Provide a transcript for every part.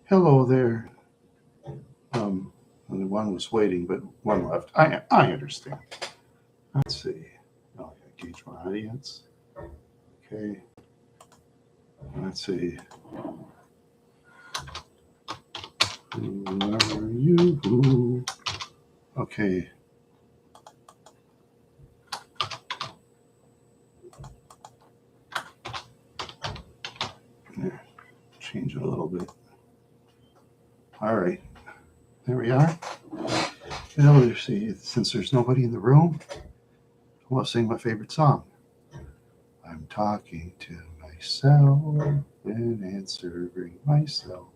Hello there. Um, only one was waiting, but one left. I understand. Let's see. Oh, I gotta gauge my audience. Okay. Let's see. Who are you? Okay. Yeah, change it a little bit. All right. There we are. Now let's see. Since there's nobody in the room, I want to sing my favorite song. I'm talking to myself and answering myself.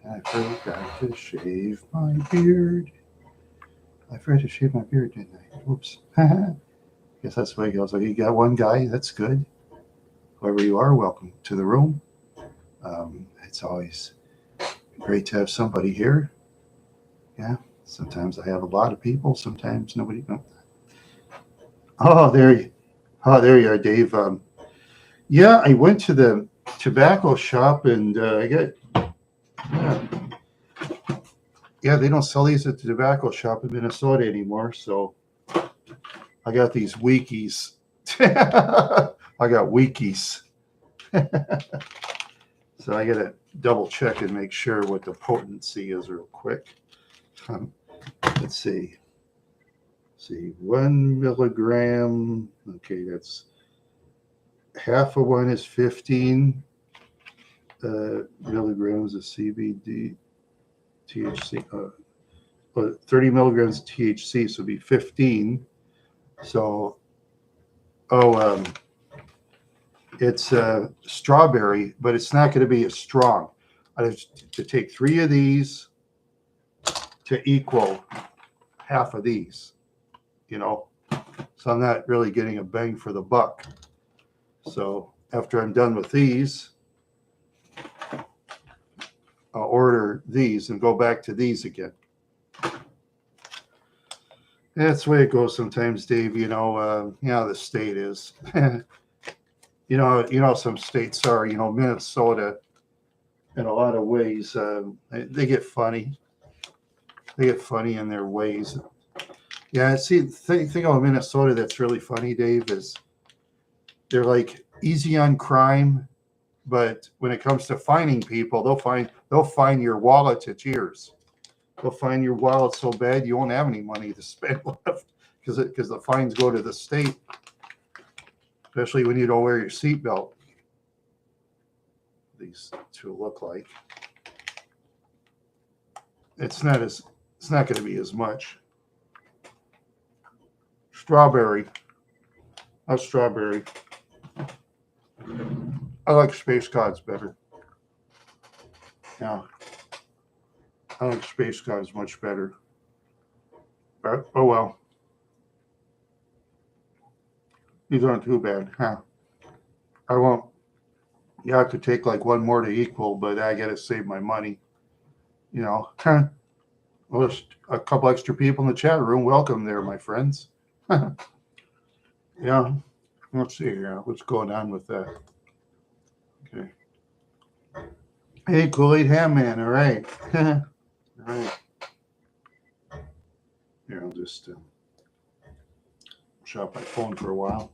I forgot to shave my beard. I forgot to shave my beard, didn't I? Oops. Guess that's the way it goes. Okay, you got one guy. That's good. Whoever you are, welcome to the room. It's always great to have somebody here. Yeah. Sometimes I have a lot of people. Sometimes nobody. Oh, there you. Oh, there you are, Dave. Yeah, I went to the tobacco shop and I got. Yeah, yeah, they don't sell these at the tobacco shop in Minnesota anymore. So I got these Weekies. I got Weekies. So I got to double check and make sure what the potency is real quick. Um, let's see. 1 milligram. Okay, that's half of one is 15 milligrams of CBD, THC. 30 milligrams of THC, so it'd be 15. So, oh, it's strawberry, but it's not going to be as strong. I have to take 3 of these to equal half of these, you know. So I'm not really getting a bang for the buck. So after I'm done with these, I'll order these and go back to these again. That's the way it goes sometimes, Dave. The state is. Some states are. Minnesota, in a lot of ways, they get funny. They get funny in their ways. Yeah, see, the thing about Minnesota that's really funny, Dave, is they're like easy on crime, but when it comes to fining people, they'll fine your wallet to tears. They'll fine your wallet so bad you won't have any money to spend left because the fines go to the state, especially when you don't wear your seatbelt. These two look like it's not going to be as much. Strawberry. That's strawberry. I like Space Gods better. Yeah, I like Space Gods much better. But, oh well. These aren't too bad. Huh. I won't. You have to take like one more to equal, but I got to save my money. You know. Well, there's a couple extra people in the chat room. Welcome there, my friends. Yeah. Let's see here. What's going on with that? Okay. Hey, Kool-Aid Ham Man. All right. All right. Here, I'll just shop my phone for a while.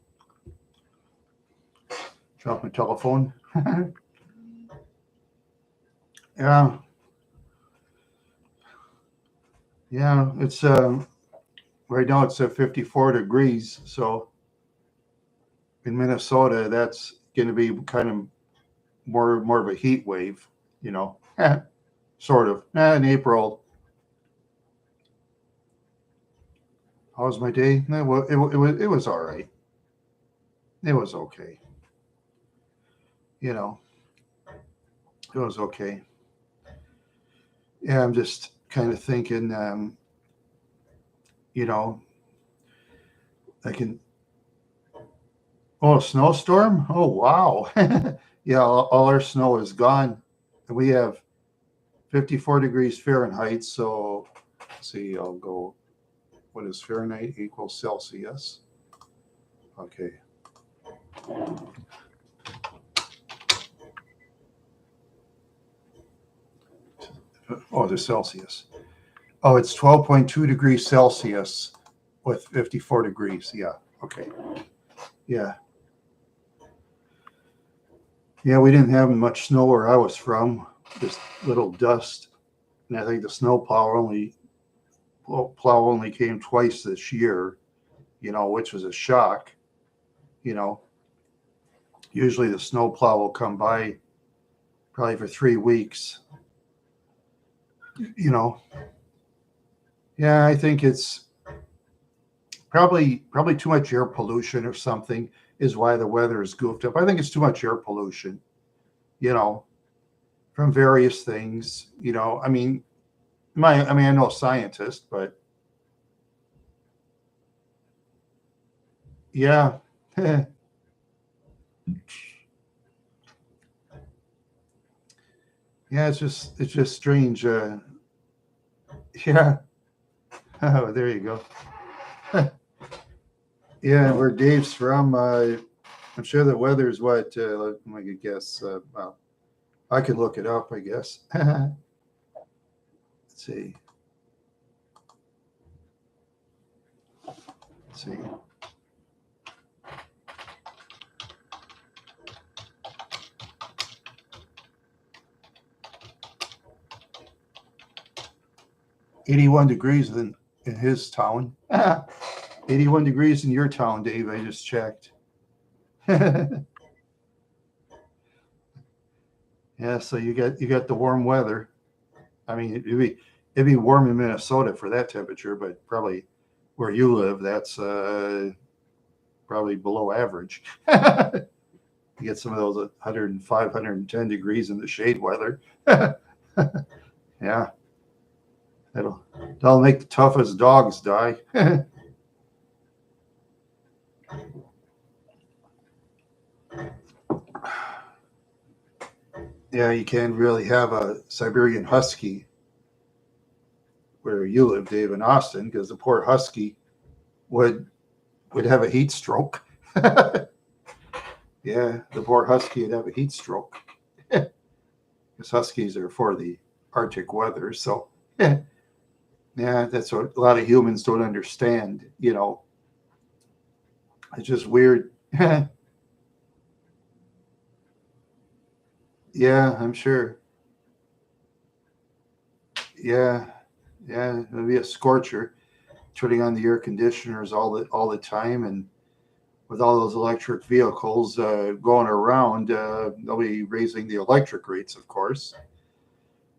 Drop my telephone. Yeah. Yeah. It's right now it's at 54 degrees. So in Minnesota, that's going to be kind of more of a heat wave, you know. Sort of. In April. How was my day? It was all right. It was okay. You know, it was okay. Yeah, I'm just kind of thinking, you know, I can. Oh, a snowstorm? Oh, wow. Yeah, all our snow is gone. And we have 54 degrees Fahrenheit. So, let's see, I'll go. What is Fahrenheit equals Celsius? Okay. Oh, the Celsius. Oh, it's 12.2 degrees Celsius with 54 degrees. Yeah. Okay. Yeah. Yeah, we didn't have much snow where I was from, just little dust. And I think the plow only came twice this year, which was a shock. You know, usually the snow plow will come by probably for 3 weeks. You know, yeah, I think it's probably too much air pollution or something is why the weather is goofed up. I think it's too much air pollution, you know, from various things. I'm no scientist, but yeah. Yeah, it's just strange. Yeah. Oh, there you go. Yeah, where Dave's from, I'm sure the weather's what, I could guess. Well, I could look it up, I guess. Let's see. Let's see. 81 degrees in his town. 81 degrees in your town, Dave. I just checked. Yeah, so you got the warm weather. I mean, it'd be warm in Minnesota for that temperature, but probably where you live, that's probably below average. You get some of those 105, 110 degrees in the shade weather. Yeah, that'll make the toughest dogs die. Yeah, you can't really have a Siberian Husky where you live, Dave, in Austin, because the poor Husky would have a heat stroke. Yeah, the poor Husky would have a heat stroke. Because Huskies are for the Arctic weather. So, yeah, that's what a lot of humans don't understand. It's just weird. Yeah, I'm sure. Yeah, yeah, it'll be a scorcher. Turning on the air conditioners all the time, and with all those electric vehicles going around, they'll be raising the electric rates, of course.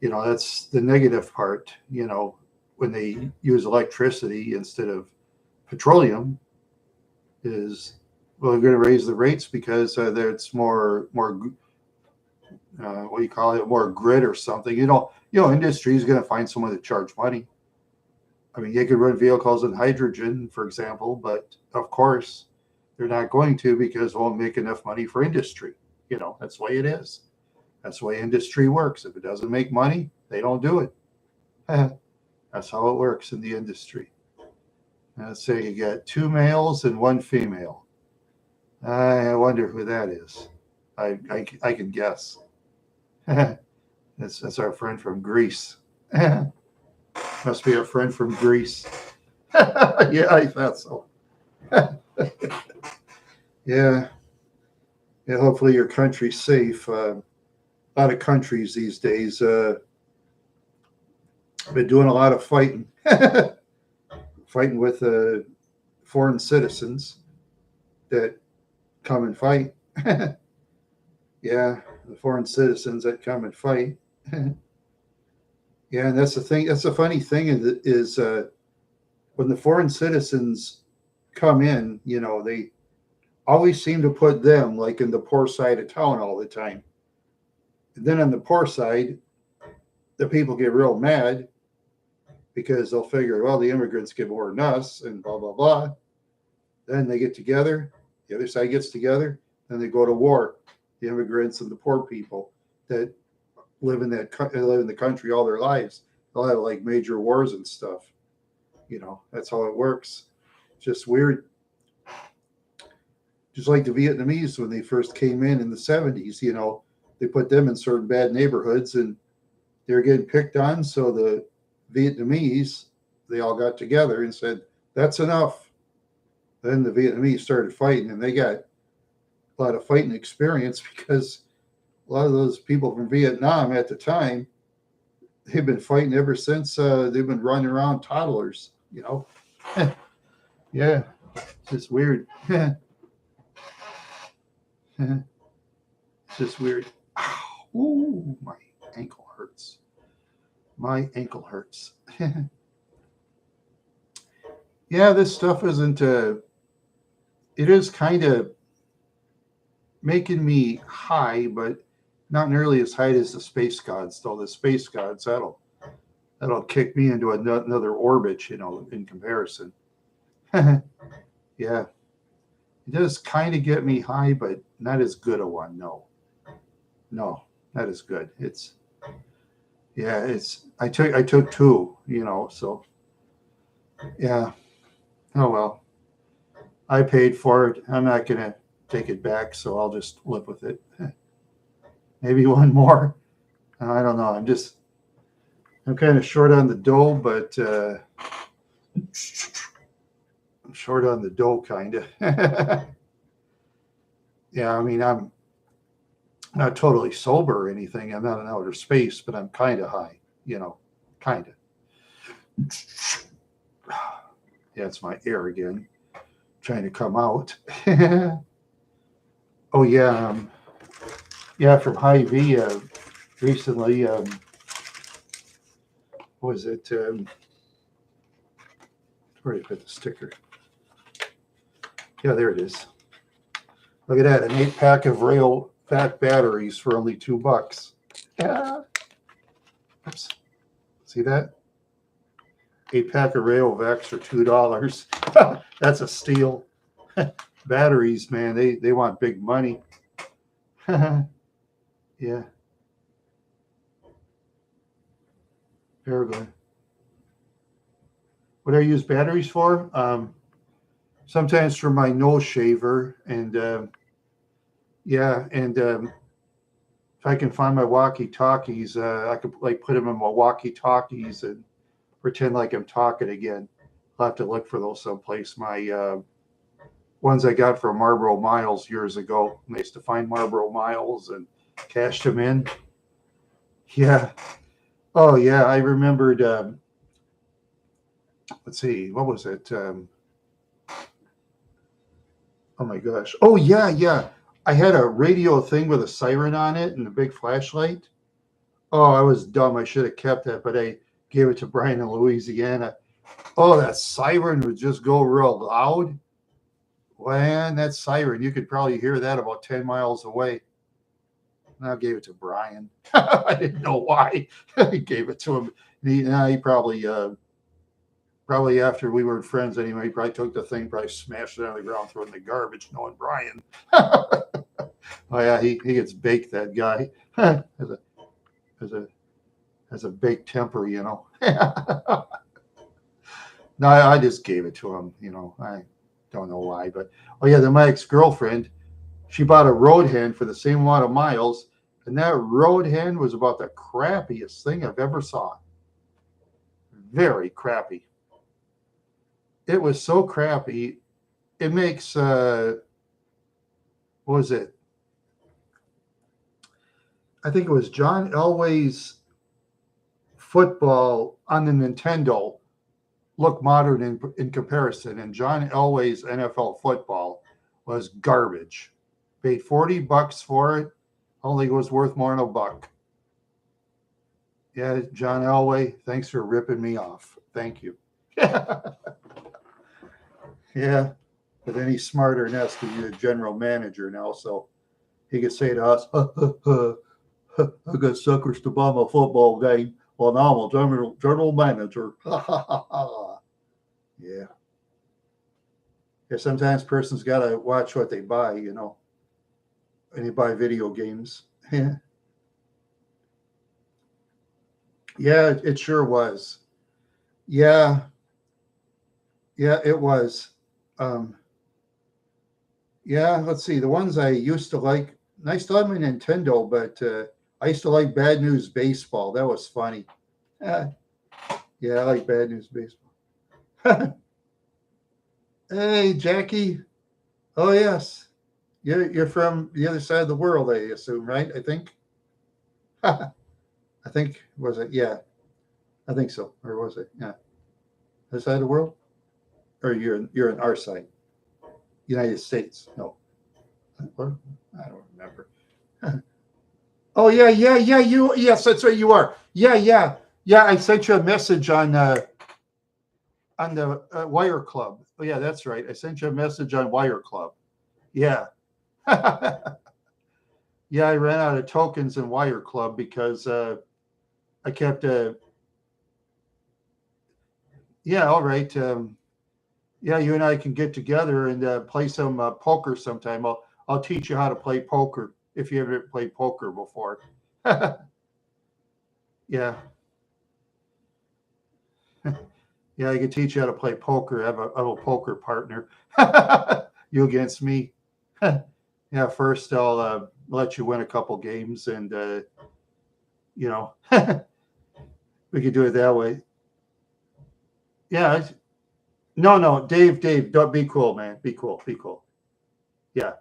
That's the negative part. When they use electricity instead of petroleum, is well, they're going to raise the rates because there's more what do you call it, more grid or something. Industry is going to find someone to charge money. I mean, they could run vehicles on hydrogen, for example, but of course they're not going to because it won't make enough money for industry. That's the way it is. That's the way industry works. If it doesn't make money, they don't do it. That's how it works in the industry. Let's say you got 2 males and 1 female. I wonder who that is. I can guess. That's our friend from Greece. Must be our friend from Greece. Yeah, I thought so. Yeah. Yeah. Hopefully your country's safe. A lot of countries these days been doing a lot of fighting, fighting with foreign citizens that come and fight. Yeah, the foreign citizens that come and fight. Yeah, and that's the thing. That's the funny thing is when the foreign citizens come in, they always seem to put them like in the poor side of town all the time. And then on the poor side, the people get real mad because they'll figure, well, the immigrants get more than us and blah, blah, blah. Then they get together, the other side gets together, then they go to war. The immigrants and the poor people that live in the country all their lives, they'll have like major wars and stuff. That's how it works. Just weird. Just like the Vietnamese when they first came in the 70s, they put them in certain bad neighborhoods and they were getting picked on. So the Vietnamese, they all got together and said, that's enough. Then the Vietnamese started fighting, and they got a lot of fighting experience because a lot of those people from Vietnam at the time, they've been fighting ever since they've been running around toddlers, you know. Yeah, it's just weird. It's just weird. Ow, ooh, my ankle hurts. My ankle hurts. Yeah, this stuff isn't, it is kind of making me high, but not nearly as high as the space gods, though. The space gods, that'll kick me into another orbit, you know, in comparison. Yeah, it does kind of get me high, but not as good a one. No, not as good. I took two, you know, so yeah. Oh well, I paid for it. I'm not gonna take it back, so I'll just live with it. Maybe one more. I don't know. I'm kind of short on the dough, but I'm short on the dough, kind of. Yeah, I mean, I'm not totally sober or anything. I'm not in outer space, but I'm kind of high, you know, kind of. Yeah, it's my air again, trying to come out. Oh yeah, yeah, from Hy-Vee recently. What was it? Where did I put the sticker? Yeah, there it is. Look at that, an 8-pack of Rail fat batteries for only $2. Yeah. Oops. See that? 8-pack of Rayovacs for $2. That's a steal. Batteries, man, they want big money. Yeah. Very good. What I use batteries for? Sometimes for my nose shaver, and yeah, and if I can find my walkie-talkies, I could like put them in my walkie-talkies and pretend like I'm talking again. I'll have to look for those someplace. My ones I got from Marlboro Miles years ago. I used to find Marlboro Miles and cashed them in. Yeah. Oh yeah, I remembered. Let's see, what was it? Oh my gosh. Oh yeah. I had a radio thing with a siren on it and a big flashlight. Oh, I was dumb. I should have kept that, but I gave it to Brian in Louisiana. Oh, that siren would just go real loud. Man, that siren, you could probably hear that about 10 miles away. And I gave it to Brian. I didn't know why. I gave it to him. He probably after we were friends anyway, he probably took the thing, probably smashed it on the ground, threw it in the garbage, knowing Brian. Oh yeah, he gets baked, that guy. has a baked temper, you know. No, I just gave it to him, you know. I don't know why, but oh yeah, then my ex-girlfriend, she bought a road hen for the same amount of miles, and that road hen was about the crappiest thing I've ever saw. Very crappy. It was so crappy. It makes what was it? I think it was John Elway's football on the Nintendo look modern in comparison, and John Elway's NFL football was garbage. Paid $40 for it. Only was worth more than $1. Yeah, John Elway, thanks for ripping me off. Thank you. Yeah, but then he's smarter than us because he's a general manager now, so he could say to us, I got suckers to buy my football game. Well, now I'm a general manager. Yeah. Yeah, sometimes persons got to watch what they buy, you know, and they buy video games. Yeah. Yeah, it sure was. Yeah. Yeah, it was. Um, yeah, let's see. The ones I used to like, I still have my Nintendo, but I used to like Bad News Baseball. That was funny. Uh, yeah, I like Bad News Baseball. Hey, Jackie. Oh yes, you're from the other side of the world, I assume, right? I think. I think was it? Yeah, I think so. Or was it? Yeah, other side of the world, or you're in our side, United States. No, what? I don't remember. Oh yeah, yeah, yeah. You yes, that's right. You are. Yeah, yeah, yeah. I sent you a message on the Wire Club. Oh yeah, that's right. I sent you a message on Wire Club. Yeah. Yeah, I ran out of tokens in Wire Club because I kept. Yeah, all right. Yeah, you and I can get together and play some poker sometime. I'll teach you how to play poker if you ever played poker before. Yeah, yeah, I can teach you how to play poker. I have a poker partner. You against me. Yeah, first I'll let you win a couple games, and you know we could do it that way. Yeah, no, no, Dave, don't be cool, man. Be cool, be cool. Yeah,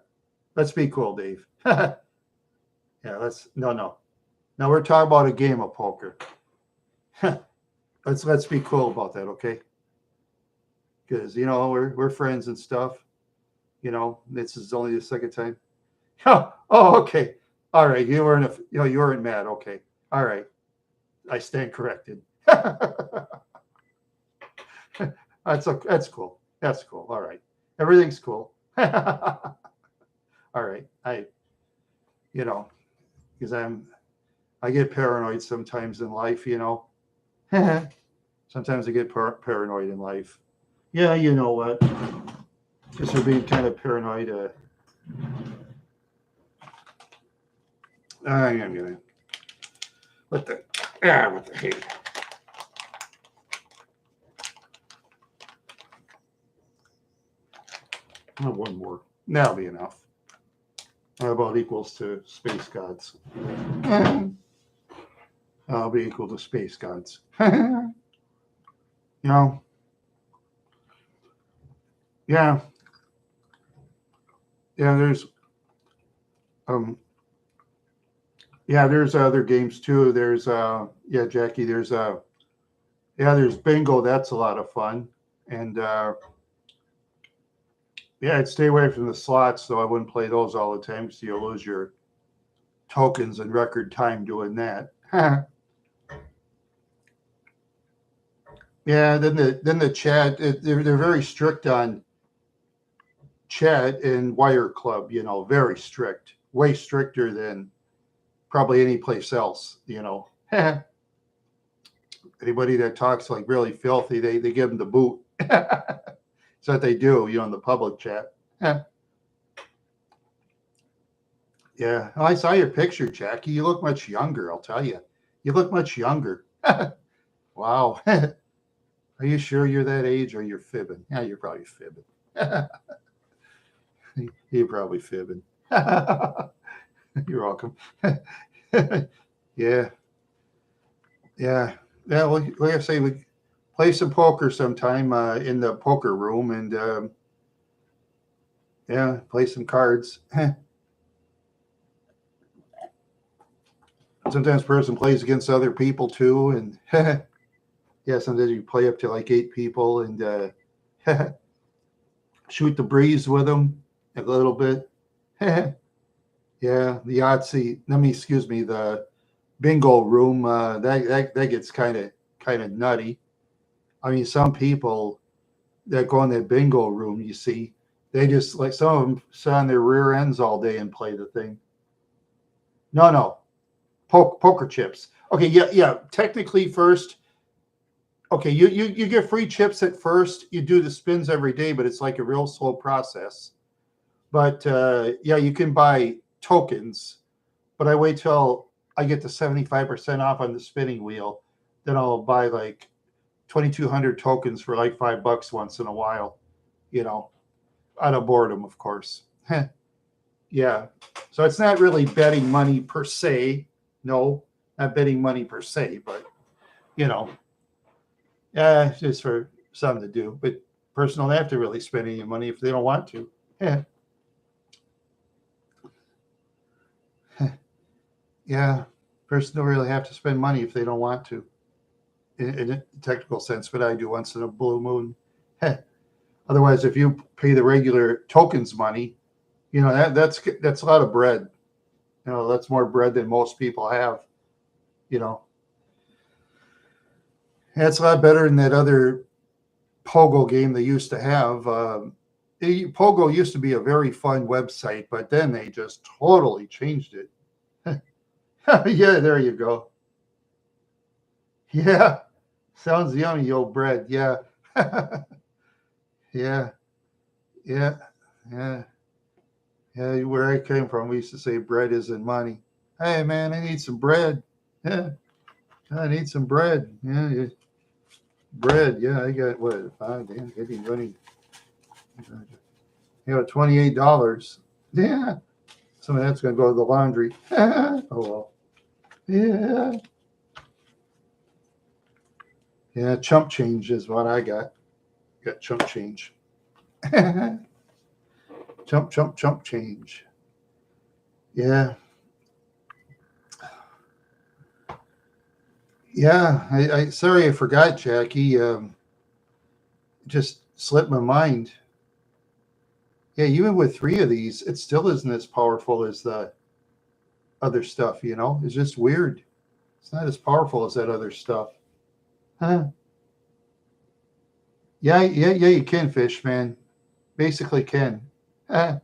let's be cool, Dave. Yeah, let's no, no. Now we're talking about a game of poker. Let's be cool about that, okay? Because we're friends and stuff. This is only the second time. Oh, okay. All right. You weren't mad. Okay. All right. I stand corrected. That's cool. That's cool. All right. Everything's cool. All right. You know, because I get paranoid sometimes in life. Sometimes I get paranoid in life. Yeah, you know what? Just for being kind of paranoid. I am gonna. What the? Ah, what the heck? Oh, one more. That'll be enough. How about equals to space gods? I'll be equal to space gods. you know, yeah, yeah. Um, there's other games too. Yeah, Jackie. There's bingo. That's a lot of fun. And yeah, I'd stay away from the slots, so I wouldn't play those all the time because you'll lose your tokens in record time doing that. Yeah, then the chat, they're very strict on chat and Wire Club. Very strict, way stricter than probably any place else. Anybody that talks like really filthy, they give them the boot. That's what they do, in the public chat. Yeah. Oh, I saw your picture, Jackie. You look much younger, I'll tell you. You look much younger. Wow. Are you sure you're that age or you're fibbing? Yeah, you're probably fibbing. You're probably fibbing. You're welcome. Yeah. Yeah. Yeah. Well, like I say, we play some poker sometime in the poker room and yeah, play some cards. Sometimes person plays against other people too. And yeah, sometimes you play up to like 8 people and shoot the breeze with them a little bit. Yeah, the Yahtzee. Excuse me, the bingo room. That gets kind of nutty. I mean, some people that go in that bingo room, you see, they just like some of them sit on their rear ends all day and play the thing. No, no, poker chips. Okay, yeah, yeah. Technically, first, okay, you get free chips at first. You do the spins every day, but it's like a real slow process. But yeah, you can buy tokens, but I wait till I get to 75% off on the spinning wheel. Then I'll buy like 2,200 tokens for like $5 once in a while, out of boredom, of course. Yeah. So it's not really betting money per se. No, not betting money per se, but yeah, it's just for some to do. But person don't have to really spend any money if they don't want to. Yeah, yeah. Person don't really have to spend money if they don't want to, in a technical sense. But I do once in a blue moon. Otherwise, if you pay the regular tokens money, that's a lot of bread. That's more bread than most people have. You know, that's a lot better than that other Pogo game they used to have. Pogo used to be a very fun website, but then they just totally changed it. Yeah, there you go. Yeah, sounds yummy, old bread. Yeah, yeah, yeah, yeah, yeah. Where I came from, we used to say bread isn't money. Hey, man, I need some bread. Yeah, I need some bread. Yeah, yeah. Bread. Yeah, I got what? Five. Damn, getting money. $28. Yeah, some of that's gonna go to the laundry. Oh well. Yeah, yeah. Chump change is what I got. Got chump change. Chump change. Yeah, yeah. I sorry I forgot, Jackie. Just slipped my mind. Yeah, even with three of these, it still isn't as powerful as the other stuff. It's just weird. It's not as powerful as that other stuff. Huh? Yeah, yeah, yeah. You can fish, man. Basically, can. Huh.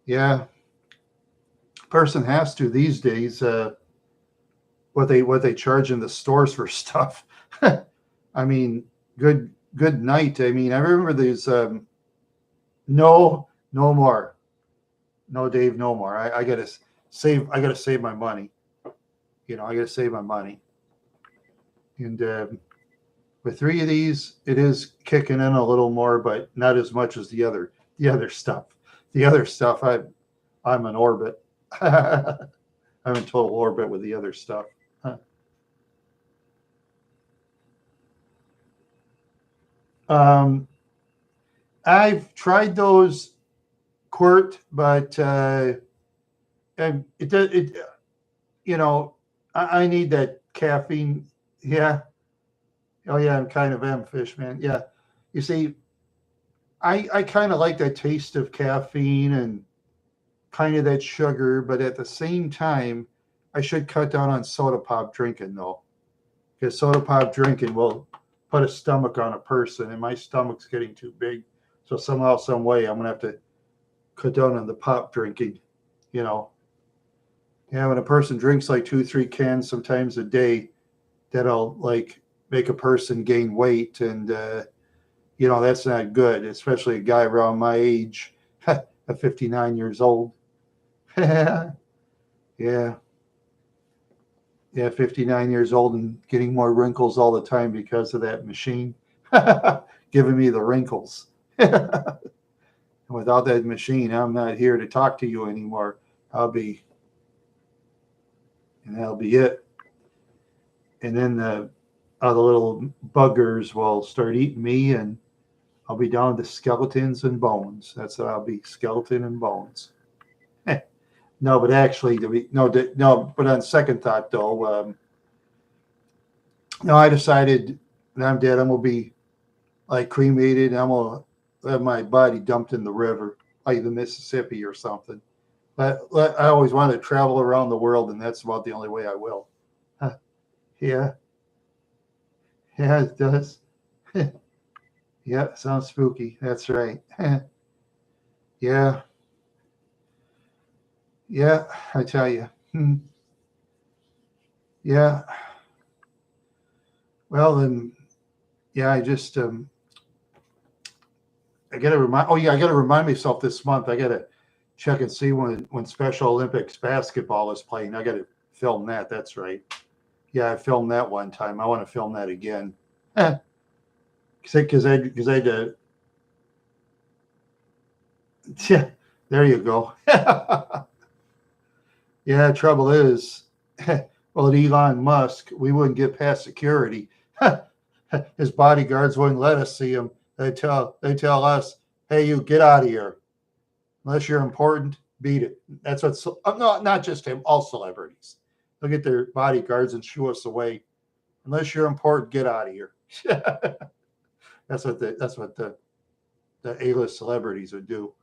Yeah, person has to these days. What they charge in the stores for stuff. I mean, good night. I mean, I remember these. No more. No, Dave, no more. I gotta save. I gotta save my money. I gotta save my money. And with three of these, it is kicking in a little more, but not as much as the other stuff. The other stuff, I'm in orbit. I'm in total orbit with the other stuff. Um, I've tried those Quirt, but and it does it. I need that caffeine. Yeah. Oh yeah, I'm kind of am fish man. Yeah. You see, I kind of like that taste of caffeine and kind of that sugar, but at the same time, I should cut down on soda pop drinking though, because soda pop drinking will put a stomach on a person, and my stomach's getting too big. So somehow, some way, I'm gonna have to cut down on the pop drinking. You know, yeah, when a person drinks like 2, 3 cans sometimes a day, that'll like make a person gain weight, and that's not good, especially a guy around my age, at 59 years old. Yeah, yeah, 59 years old and getting more wrinkles all the time because of that machine, giving me the wrinkles. Without that machine, I'm not here to talk to you anymore. I'll be, and that'll be it. And then the little buggers will start eating me, and I'll be down to skeletons and bones. That's what I'll be, skeleton and bones. No, but actually, no. But on second thought, though, no, I decided when I'm dead, I'm gonna be like cremated. And I'm gonna have my body dumped in the river, like the Mississippi or something. I always wanted to travel around the world, and that's about the only way I will. Huh. Yeah, yeah, it does. Yeah, sounds spooky. That's right. Yeah, yeah, I tell you. Yeah. Well, then, yeah, I got to remind. Oh, yeah, I got to remind myself this month. I got to check and see when Special Olympics basketball is playing. I got to film that. That's right. Yeah, I filmed that one time. I want to film that again. Because I had to. Yeah, there you go. Yeah, trouble is, well, at Elon Musk, we wouldn't get past security. His bodyguards wouldn't let us see him. They tell us, "Hey, you get out of here. Unless you're important, beat it." That's what's not just him, all celebrities. They'll get their bodyguards and shoo us away. Unless you're important, get out of here. That's what the A-list celebrities would do.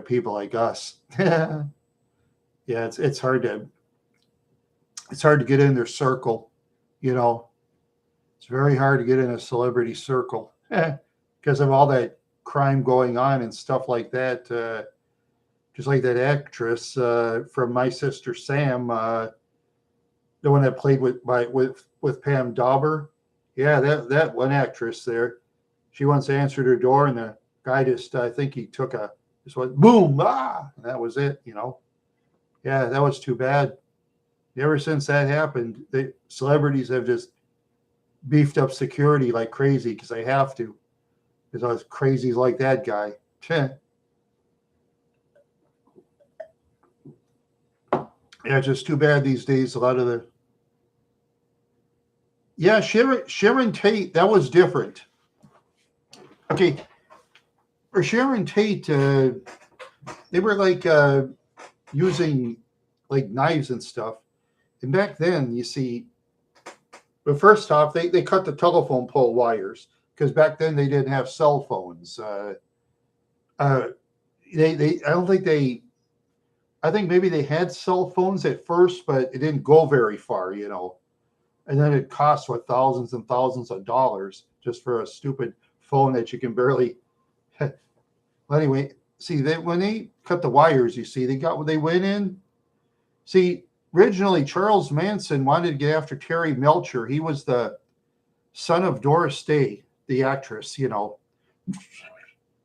People like us. Yeah, it's hard to get in their circle. It's very hard to get in a celebrity circle because of all that crime going on and stuff like that. Just like that actress from My Sister Sam, the one that played with Pam Dauber. Yeah, that one actress there. She once answered her door, and the guy I think he took just went boom, and that was it. Yeah, that was too bad. Ever since that happened, the celebrities have just beefed up security like crazy because they have to. Because I was crazy like that guy. Yeah, just too bad these days. A lot of the Sharon Tate, that was different. Okay, for Sharon Tate, they were like using like knives and stuff. And back then, you see, but first off, they cut the telephone pole wires because back then they didn't have cell phones. I don't think I think maybe they had cell phones at first, but it didn't go very far, And then it costs thousands and thousands of dollars just for a stupid phone that you can barely. Well, anyway, see, when they cut the wires, you see, they went in. See, originally Charles Manson wanted to get after Terry Melcher. He was the son of Doris Day, the actress. You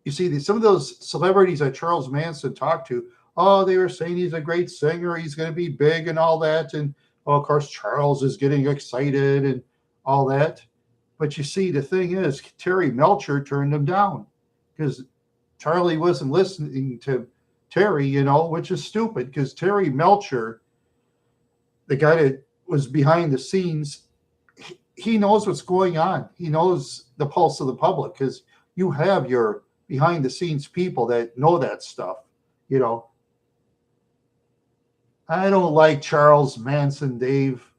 see, some of those celebrities that Charles Manson talked to, they were saying he's a great singer, he's going to be big and all that, and of course Charles is getting excited and all that. But you see, the thing is, Terry Melcher turned him down because Charlie wasn't listening to Terry, which is stupid because Terry Melcher, the guy that was behind the scenes, he knows what's going on. He knows the pulse of the public because you have your behind the scenes people that know that stuff. I don't like Charles Manson, Dave.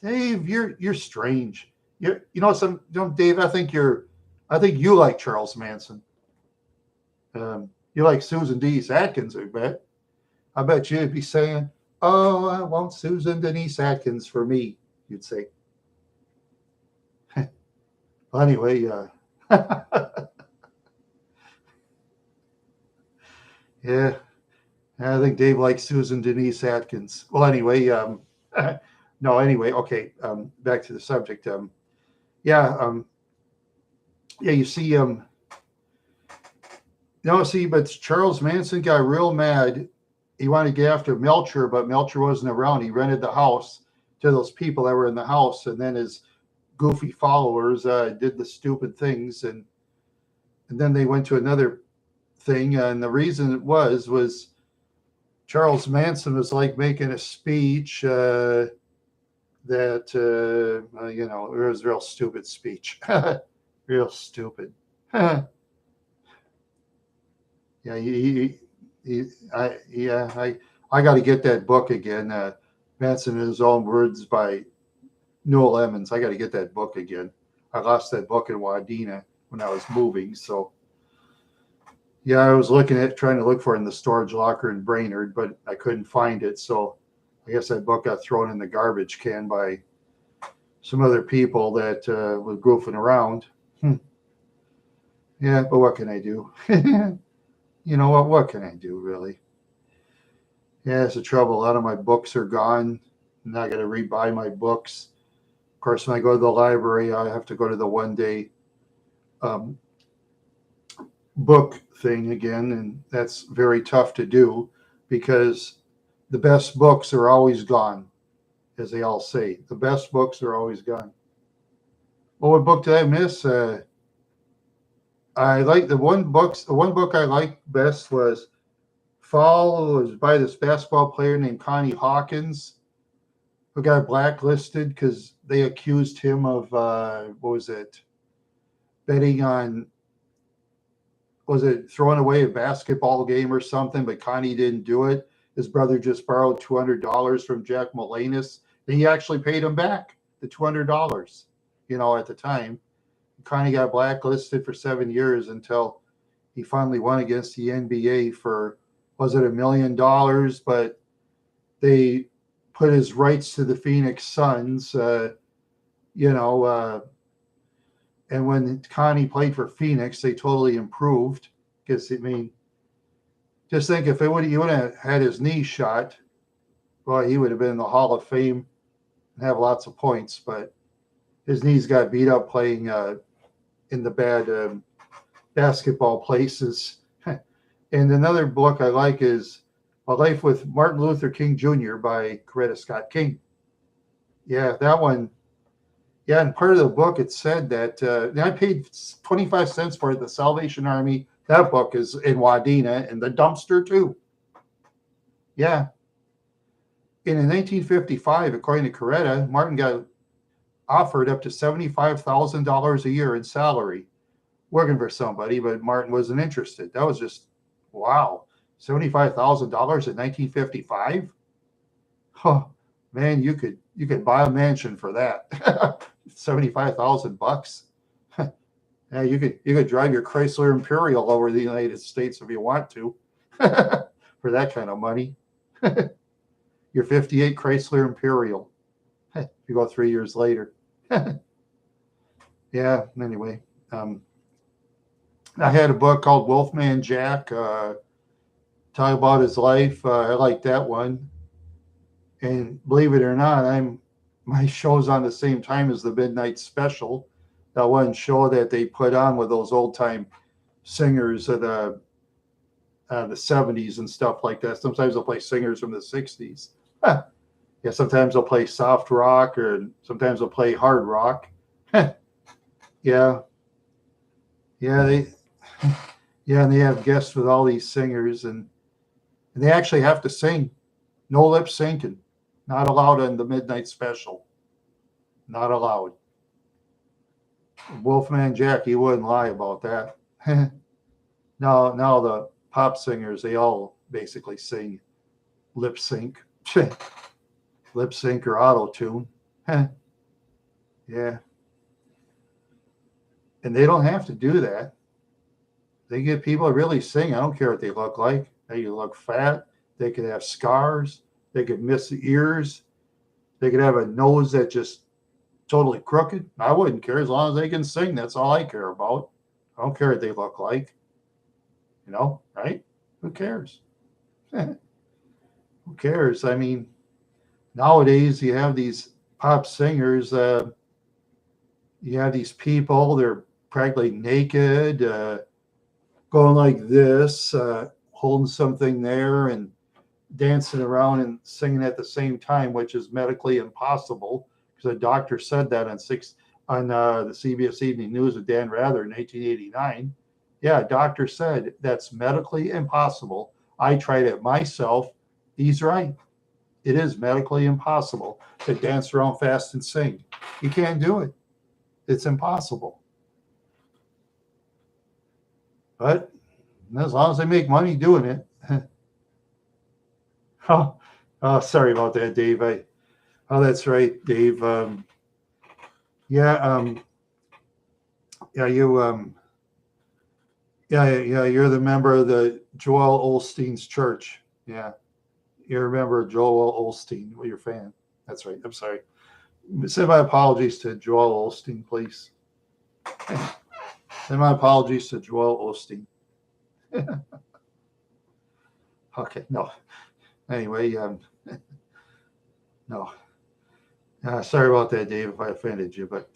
Dave, you're strange. Dave, I think you like Charles Manson. You like Susan Denise Atkins, I bet. I bet you'd be saying, "Oh, I want Susan Denise Atkins for me," you'd say. Well, anyway, yeah, I think Dave likes Susan Denise Atkins. Well, anyway, no, anyway, okay, back to the subject. You see, but Charles Manson got real mad. He wanted to get after Melcher, but Melcher wasn't around. He rented the house to those people that were in the house, and then his goofy followers did the stupid things, and then they went to another thing, and the reason it was Charles Manson was like making a speech that it was a real stupid speech. Real stupid. Yeah, I got to get that book again. Manson in His Own Words by Noel Emmons. I got to get that book again. I lost that book in Wadena when I was moving. So, yeah, I was trying to look for it in the storage locker in Brainerd, but I couldn't find it. So I guess that book got thrown in the garbage can by some other people that were goofing around. Yeah, but what can I do? What can I do, really? Yeah, it's the trouble. A lot of my books are gone. I'm not going to rebuy my books. Of course, when I go to the library, I have to go to the one-day book thing again, and that's very tough to do because the best books are always gone, as they all say. The best books are always gone. Well, what book did I miss? I like the one book I liked best was Fall was by this basketball player named Connie Hawkins, who got blacklisted because they accused him of what was it? Betting on, was it throwing away a basketball game or something? But Connie didn't do it. His brother just borrowed $200 from Jack Molinas, and he actually paid him back the $200. At the time, Connie got blacklisted for 7 years until he finally won against the NBA for, was it $1 million? But they put his rights to the Phoenix Suns, and when Connie played for Phoenix, they totally improved. Because, I mean, just think if he would have had his knee shot, well, he would have been in the Hall of Fame and have lots of points. But his knees got beat up playing in the bad basketball places. And another book I like is A Life with Martin Luther King Jr. by Coretta Scott King. Yeah, that one. Yeah, and part of the book, it said that I paid 25 cents for it, the Salvation Army. That book is in Wadena, and the dumpster too. Yeah. And in 1955, according to Coretta, Martin got offered up to $75,000 a year in salary working for somebody, but Martin wasn't interested. That was just, wow, $75,000 in 1955? Huh, man, you could buy a mansion for that. 75,000 bucks. Yeah, you could drive your Chrysler Imperial over the United States if you want to for that kind of money. Your 58 Chrysler Imperial. If you go 3 years later. Yeah, anyway. I had a book called Wolfman Jack, talk about his life. I like that one. And believe it or not, my show's on the same time as the Midnight Special. That one show that they put on with those old time singers of the 70s and stuff like that. Sometimes they'll play singers from the 60s. Yeah, sometimes they'll play soft rock, or sometimes they'll play hard rock. Yeah. Yeah, and they have guests with all these singers, and they actually have to sing. No lip syncing. Not allowed in the Midnight Special. Not allowed. Wolfman Jack, he wouldn't lie about that. Now the pop singers, they all basically sing lip sync. Lip sync or auto tune. Yeah. And they don't have to do that. They get people to really sing. I don't care what they look like. They could look fat. They could have scars. They could miss the ears. They could have a nose that just totally crooked. I wouldn't care as long as they can sing. That's all I care about. I don't care what they look like. Right? Who cares? Who cares? I mean, nowadays you have these pop singers. You have these people. They're practically naked, going like this, holding something there, and dancing around and singing at the same time, which is medically impossible, because a doctor said that on the CBS Evening News with Dan Rather in 1989. Yeah, a doctor said that's medically impossible. I tried it myself. He's right. It is medically impossible to dance around fast and sing. You can't do it. It's impossible. But as long as they make money doing it. Oh, sorry about that, Dave. That's right, Dave. Yeah, you, you're the member of the Joel Osteen's church. Yeah, you're a member of Joel Osteen. Well, you're a fan. That's right. I'm sorry. Send my apologies to Joel Osteen, please. Send my apologies to Joel Osteen. Okay, no. Anyway, no. Sorry about that, Dave, if I offended you, but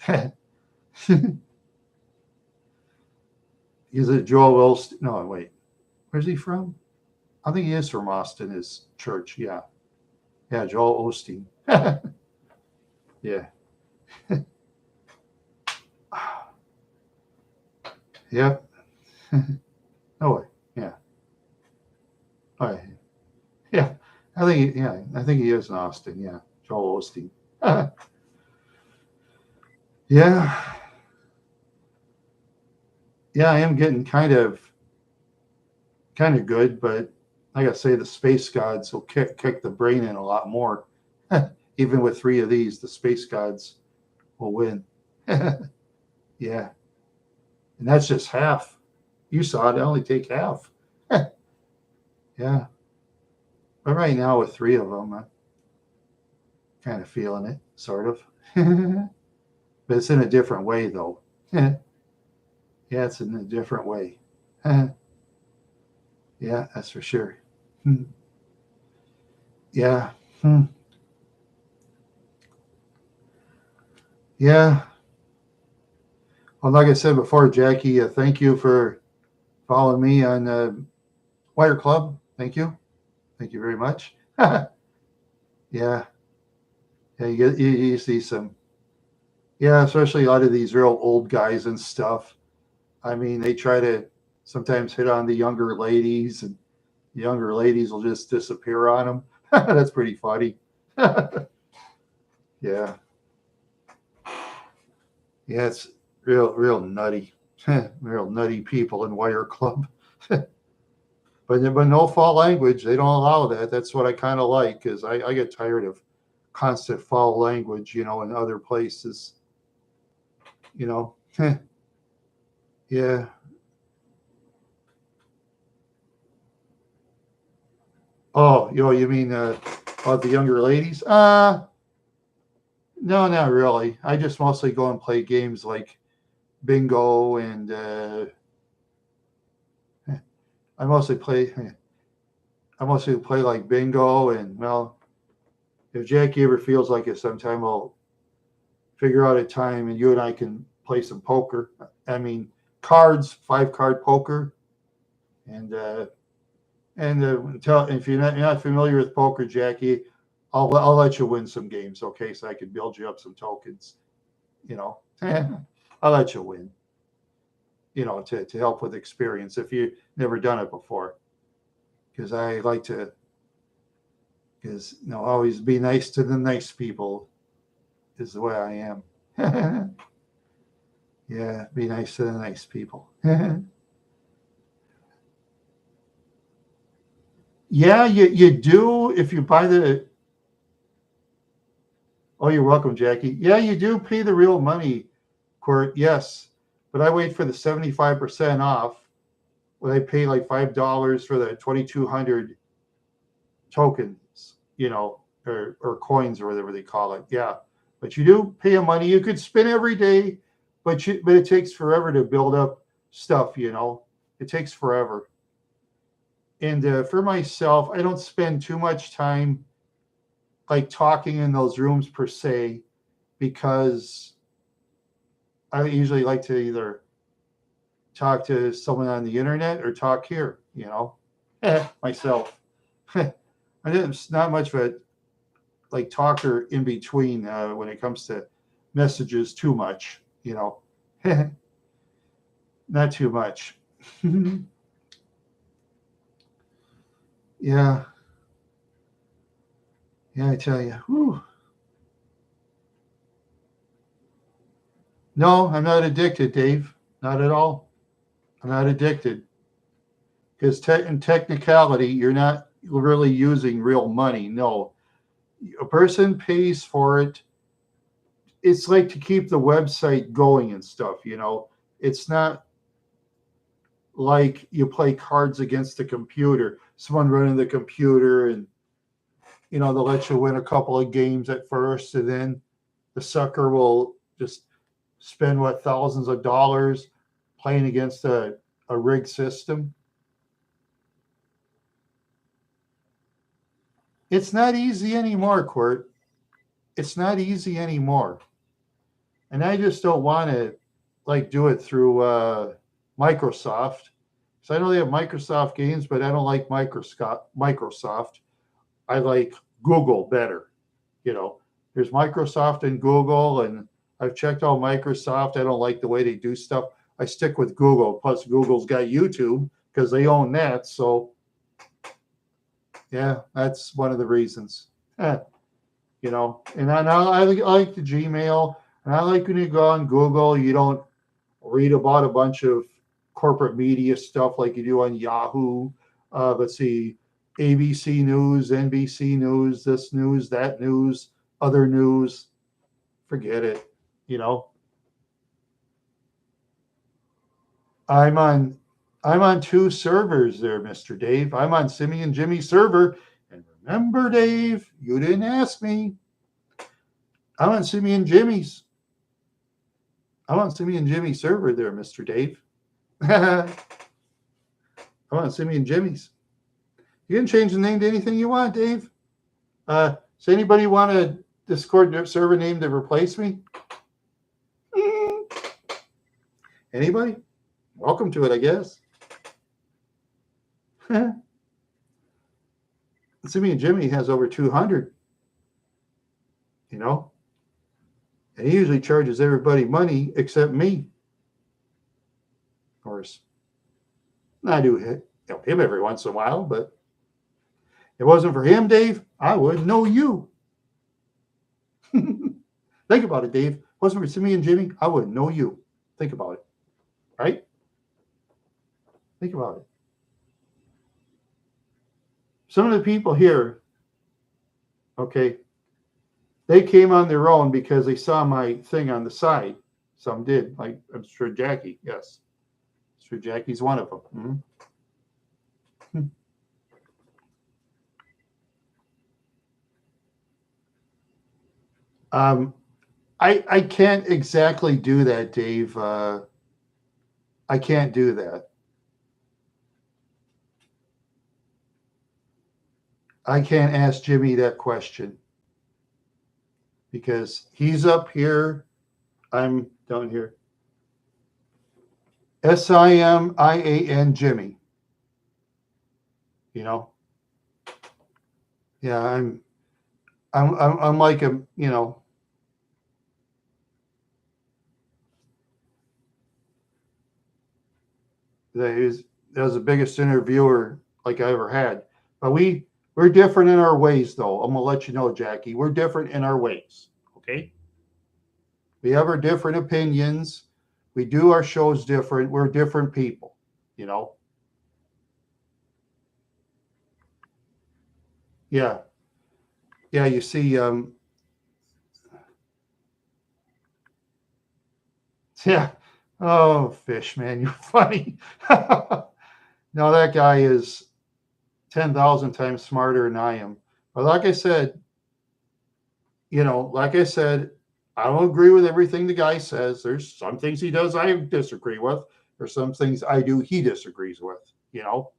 is it Joel Osteen? No, wait. Where's he from? I think he is from Austin, his church. Yeah. Yeah, Joel Osteen. Yeah. Yep. Oh, yeah. All right. Yeah, I think he is in Austin. Yeah, Joel Osteen. Yeah, yeah, I am getting kind of good, but like I say, the space gods will kick the brain in a lot more. Even with three of these, the space gods will win. Yeah, and that's just half. You saw it; I only take half. Yeah, but right now with three of them, I'm kind of feeling it, sort of. But it's in a different way, though. Yeah, it's in a different way. Yeah, that's for sure. Hmm. Yeah. Hmm. Yeah. Well, like I said before, Jackie, thank you for following me on Wire Club. Thank you. Thank you very much. Yeah. Yeah. You see some, yeah, especially a lot of these real old guys and stuff. I mean, they try to sometimes hit on the younger ladies, and the younger ladies will just disappear on them. That's pretty funny. Yeah. Yeah, it's real nutty. Real nutty people in Wire Club. But no foul language. They don't allow that. That's what I kind of like, because I get tired of constant foul language, in other places. You know. Yeah. Oh, you mean about the younger ladies? No, not really. I just mostly go and play games like bingo, and I mostly play. I mostly play like bingo, and well, if Jackie ever feels like it, sometime I'll figure out a time and you and I can play some poker. I mean, cards, 5 card poker, and if you're not familiar with poker, Jackie, I'll let you win some games, okay? So I can build you up some tokens. You know, I'll let you win. To help with experience if you've never done it before, because I like to, because always be nice to the nice people is the way I am. Yeah, be nice to the nice people. Yeah, you do if you buy the. Oh, you're welcome, Jackie. Yeah, you do pay the real money, Court. Yes, but I wait for the 75% off. When I pay like $5 for the 2,200 tokens, or coins or whatever they call it. Yeah, but you do pay a money. You could spin every day, but it takes forever to build up stuff. It takes forever. And for myself, I don't spend too much time like talking in those rooms per se, because I usually like to either talk to someone on the internet or talk here, myself. It's not much of a like talker in between when it comes to messages too much, not too much. Yeah, yeah, I tell you. Whew. No, I'm not addicted, Dave. Not at all. I'm not addicted, because in technicality, you're not really using real money. No, a person pays for it. It's like to keep the website going and stuff. It's not like you play cards against the computer. Someone running the computer, and they'll let you win a couple of games at first, and then the sucker will just spend thousands of dollars playing against a rigged system. It's not easy anymore, Court. It's not easy anymore. And I just don't want to like do it through Microsoft. So I know they have Microsoft games, but I don't like Microsoft. I like Google better. There's Microsoft and Google, and I've checked out Microsoft. I don't like the way they do stuff. I stick with Google. Plus, Google's got YouTube because they own that. So, Yeah, that's one of the reasons. You know, and I like the Gmail, and I like when you go on Google, you don't read about a bunch of corporate media stuff like you do on Yahoo. Let's see, ABC News, NBC News, this news, that news, other news. Forget it. You know, I'm on I'm on two servers there, Mr. Dave. I'm on Simmy and Jimmy's server. And remember, Dave, you didn't ask me. I'm on Simmy and Jimmy's. I'm on Simmy and Jimmy's server there, Mr. Dave. I'm on Simmy and Jimmy's. You can change the name to anything you want, Dave. Does anybody want a Discord server name to replace me? Anybody? Welcome to it, I guess. Simmy and Jimmy has over 200, you know, and he usually charges everybody money except me. Of course, I do hit him every once in a while, but if it wasn't for him, Dave, I wouldn't know you. Think about it, Dave. If it wasn't for Simmy and Jimmy, I wouldn't know you. Think about it, right? Think about it. Some of the people here, okay, they came on their own because they saw my thing on the side. Some did, like I'm sure Jackie. Yes, I'm sure Jackie's one of them. I can't exactly do that, Dave. I can't do that. I can't ask Jimmy that question because he's up here. I'm down here. SIMIAN Jimmy. You know. Yeah, I'm like a, you know. That was the biggest interviewer like I ever had. But we're different in our ways, though. I'm gonna let you know, Jackie. We're different in our ways. Okay. We have our different opinions. We do our shows different. We're different people. You know. Yeah. Yeah. You see. Yeah. Oh, fish, man, you're funny. No, that guy is 10,000 times smarter than I am. But like I said, like I said, I don't agree with everything the guy says. There's some things he does I disagree with. There's some things I do he disagrees with, you know?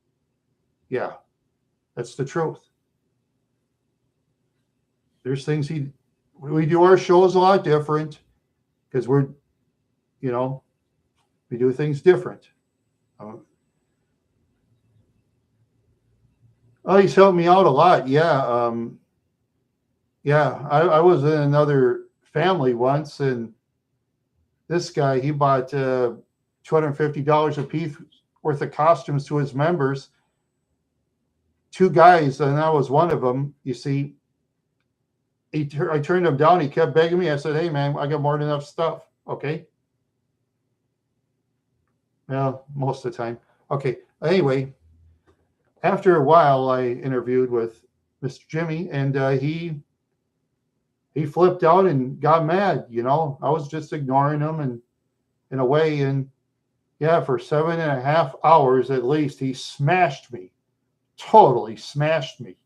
Yeah, that's the truth. There's things we do our shows a lot different because you know, we do things different. Um, oh, he's helped me out a lot. Yeah. Yeah. I was in another family once, and this guy, he bought $250 a piece worth of costumes to his members. Two guys, and I was one of them. You see, I turned him down. He kept begging me. I said, "Hey, man, I got more than enough stuff." Okay. Well, most of the time. Okay. Anyway, after a while, I interviewed with Mr. Jimmy, and he flipped out and got mad. I was just ignoring him, and in a way, and yeah, for 7.5 hours at least, he smashed me, totally smashed me.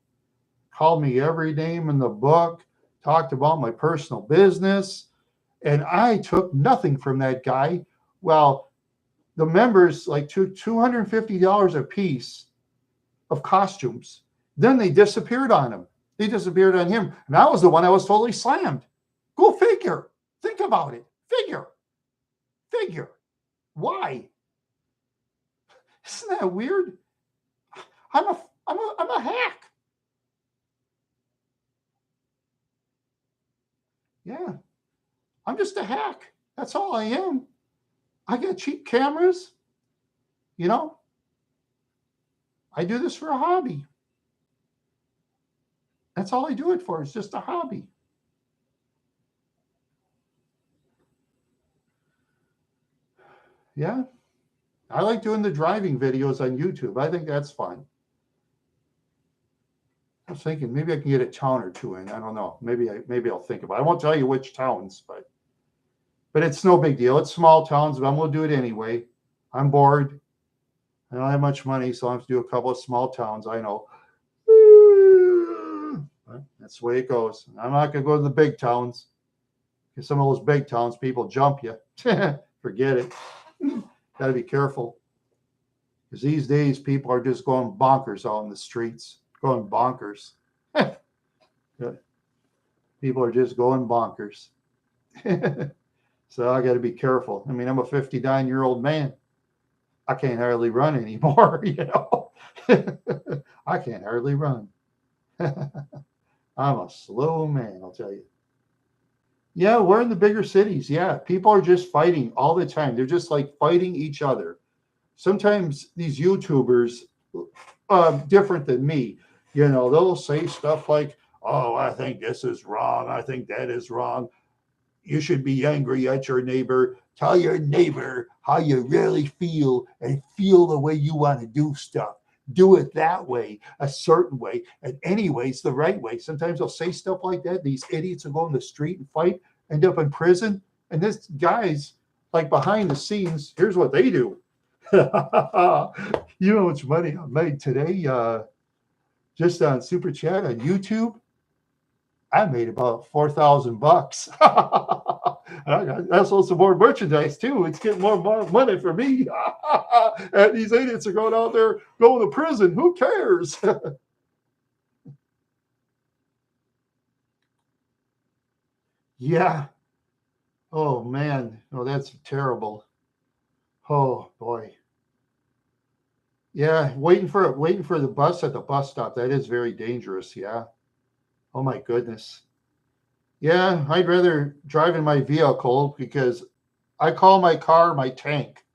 Called me every name in the book, talked about my personal business, and I took nothing from that guy. Well, the members like $250 a piece of costumes. Then they disappeared on him. They disappeared on him. And I was the one that was totally slammed. Go figure. Think about it. Figure. Why? Isn't that weird? I'm a hack. Yeah. I'm just a hack. That's all I am. I got cheap cameras. You know, I do this for a hobby. That's all I do it for. It's just a hobby. Yeah. I like doing the driving videos on YouTube. I think that's fun. I was thinking maybe I can get a town or two in. I don't know. Maybe I'll think about it. I won't tell you which towns, but it's no big deal. It's small towns, but I'm gonna do it anyway. I'm bored. I don't have much money, so I have to do a couple of small towns. I know. But that's the way it goes. I'm not gonna go to the big towns because some of those big towns people jump you. Forget it. Got to be careful because these days people are just going bonkers out in the streets, going bonkers. People are just going bonkers. So I got to be careful. I mean, I'm a 59-year-old man. I can't hardly run anymore, you know. I can't hardly run. I'm a slow man, I'll tell you. Yeah, we're in the bigger cities. Yeah, people are just fighting all the time. They're just like fighting each other. Sometimes these YouTubers, different than me, you know, they'll say stuff like, "Oh, I think this is wrong. I think that is wrong. You should be angry at your neighbor. Tell your neighbor how you really feel and feel the way you want to do stuff. Do it that way, a certain way. And anyways, the right way." Sometimes they'll say stuff like that. These idiots will go in the street and fight, end up in prison. And this guy's like behind the scenes. Here's what they do. You know how much money I made today? Just on Super Chat on YouTube. I made about $4,000. I sold some more merchandise too. It's getting more money for me. And these idiots are going out there going to prison. Who cares? Yeah. Oh man. Oh, that's terrible. Oh boy. Yeah, waiting for the bus at the bus stop. That is very dangerous. Yeah. Oh my goodness. Yeah, I'd rather drive in my vehicle because I call my car my tank,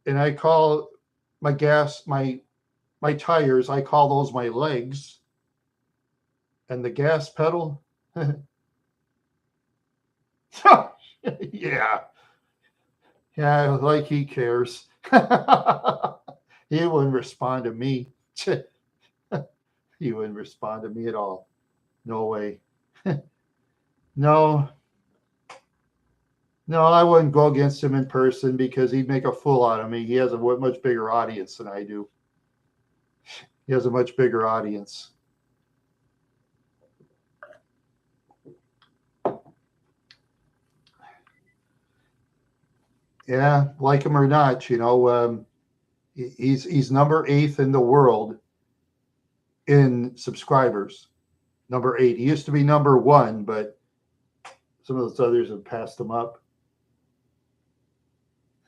and I call my gas my tires. I call those my legs, and the gas pedal. Yeah, yeah, like he cares. He wouldn't respond to me. He wouldn't respond to me at all. No way. No, no, I wouldn't go against him in person because he'd make a fool out of me. He has a much bigger audience than I do. He has a much bigger audience. Yeah, like him or not, you know, he's number 8th in the world in subscribers. Number 8. He used to be number 1, but some of those others have passed him up.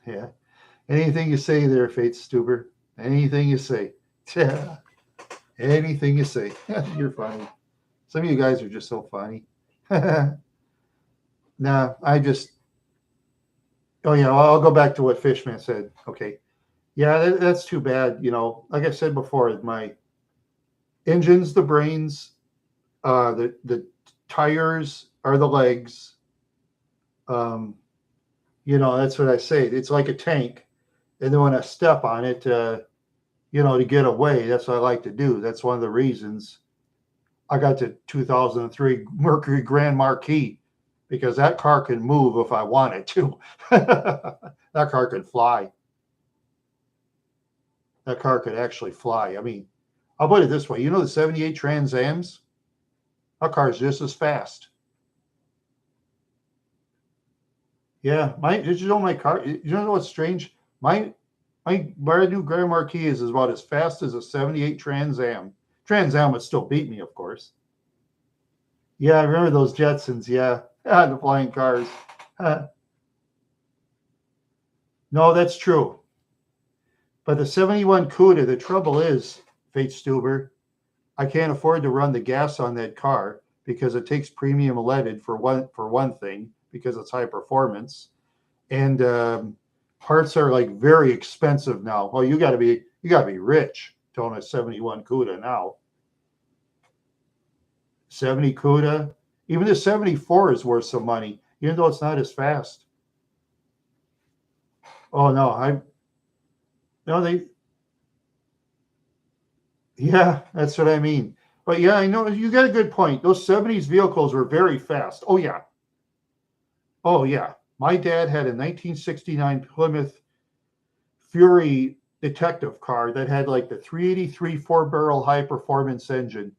Yeah. Anything you say there, Fate Stuber. Anything you say. Yeah. Anything you say. You're funny. Some of you guys are just so funny. Nah, I just. Oh yeah, I'll go back to what Fishman said. Okay. Yeah, that's too bad. You know, like I said before, my engine's the brains, the tires are the legs. Um, you know, that's what I say. It's like a tank, and then when I step on it, you know, to get away, that's what I like to do. That's one of the reasons I got the 2003 Mercury Grand Marquis, because that car can move if I wanted to. That car could fly. That car could actually fly. I mean, I'll put it this way. You know the 78 Trans Ams? That car is just as fast. Yeah, did you know my car? You know what's strange? My brand new Grand Marquis is about as fast as a 78 Trans Am. Trans Am would still beat me, of course. Yeah, I remember those Jetsons. Yeah, the flying cars. No, that's true. But the 71 CUDA, the trouble is, Fate Stuber, I can't afford to run the gas on that car because it takes premium leaded for one thing, because it's high performance, and parts are like very expensive now. Well, you got to be rich to own a 71 CUDA now. 70 CUDA. Even the 74 is worth some money, even though it's not as fast. Oh no, yeah, that's what I mean. But yeah, I know you got a good point. Those 70s vehicles were very fast. Oh yeah. Oh yeah. My dad had a 1969 Plymouth Fury detective car that had like the 383 four-barrel high performance engine.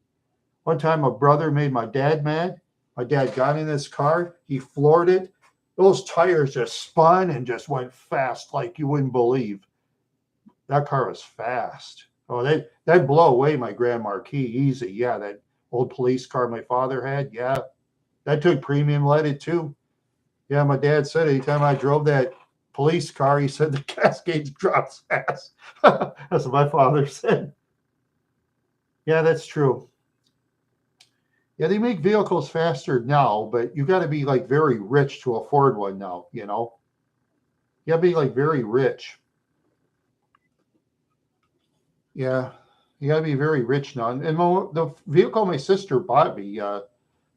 One time a brother made my dad mad. My dad got in this car, he floored it. Those tires just spun and just went fast like you wouldn't believe. That car was fast. Oh, that'd blow away my Grand Marquis easy. Yeah, that old police car my father had. Yeah, that took premium leaded too. Yeah, my dad said anytime I drove that police car, he said the Cascades drops fast. That's what my father said. Yeah, that's true. Yeah, they make vehicles faster now, but you got to be like very rich to afford one now, you know? You got to be like very rich. Yeah, you got to be very rich now. And the vehicle my sister bought me,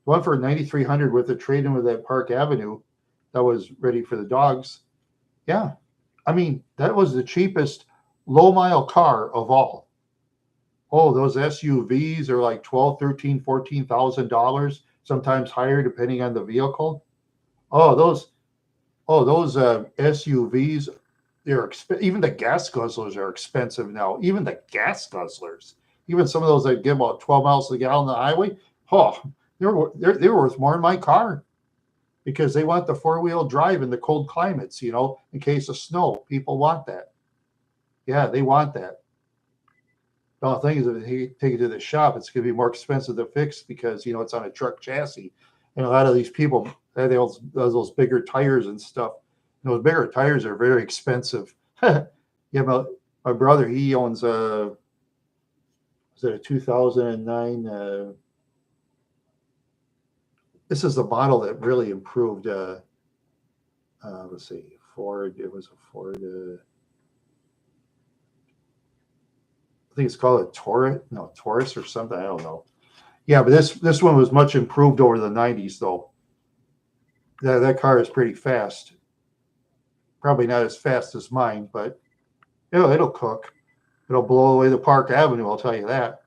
one for 9,300 with a trade in with that Park Avenue that was ready for the dogs. Yeah, I mean, that was the cheapest low mile car of all. Oh, those SUVs are like 12, 13, $14,000, sometimes higher depending on the vehicle. Oh, those SUVs, even the gas guzzlers are expensive now. Even the gas guzzlers, even some of those that give about 12 miles a gallon on the highway, oh, they're worth more than my car because they want the four-wheel drive in the cold climates, you know, in case of snow. People want that. Yeah, they want that. The only thing is, if you take it to the shop, it's going to be more expensive to fix because you know it's on a truck chassis, and a lot of these people they those bigger tires and stuff. And those bigger tires are very expensive. Yeah, my brother he owns a was it a 2009? This is the model that really improved. Let's see, Ford. It was a Ford. I think it's called a Taurus. No, Taurus or something. I don't know. Yeah, but this one was much improved over the 90s though. That car is pretty fast. Probably not as fast as mine, but it'll cook. It'll blow away the Park Avenue. I'll tell you that.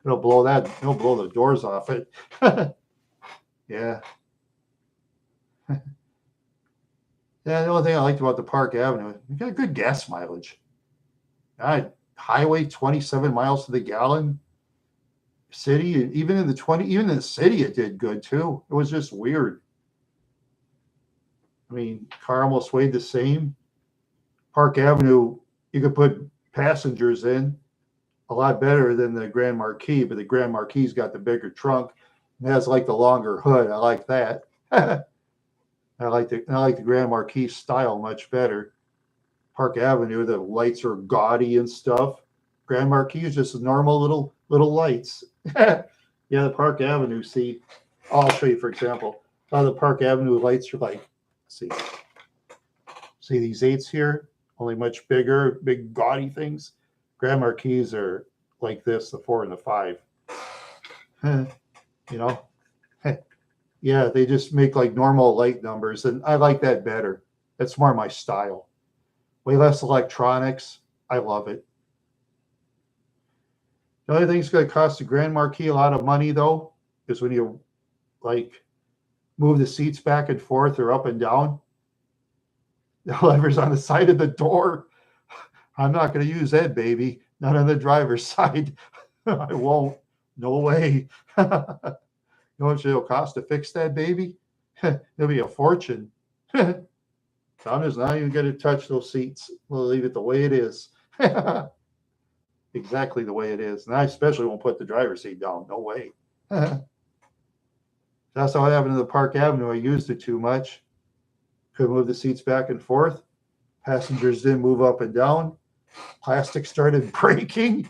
It'll blow that. It'll blow the doors off it. Yeah. Yeah. The only thing I liked about the Park Avenue, you got good gas mileage. Highway 27 miles to the gallon. City, even in the 20, even in the city, it did good too. It was just weird. I mean, car almost weighed the same. Park Avenue, you could put passengers in a lot better than the Grand Marquis, but the Grand Marquis's got the bigger trunk. It has like the longer hood. I like that. I like the Grand Marquis style much better. Park Avenue, the lights are gaudy and stuff. Grand Marquis is just normal little lights. Yeah, the Park Avenue. See, I'll show you for example. The Park Avenue lights are like, see these eights here, only much bigger, big gaudy things. Grand Marquis are like this, the 4 and the 5. You know, yeah, they just make like normal light numbers, and I like that better. That's more my style. Way less electronics. I love it. The only thing that's going to cost the Grand Marquis a lot of money, though, is when you like move the seats back and forth or up and down. The lever's on the side of the door. I'm not going to use that, baby. Not on the driver's side. I won't. No way. You know how much it'll cost to fix that baby? It'll be a fortune. So I'm just not even going to touch those seats. We'll leave it the way it is. Exactly the way it is. And I especially won't put the driver's seat down. No way. That's how it happened to the Park Avenue. I used it too much. Could move the seats back and forth. Passengers didn't move up and down. Plastic started breaking.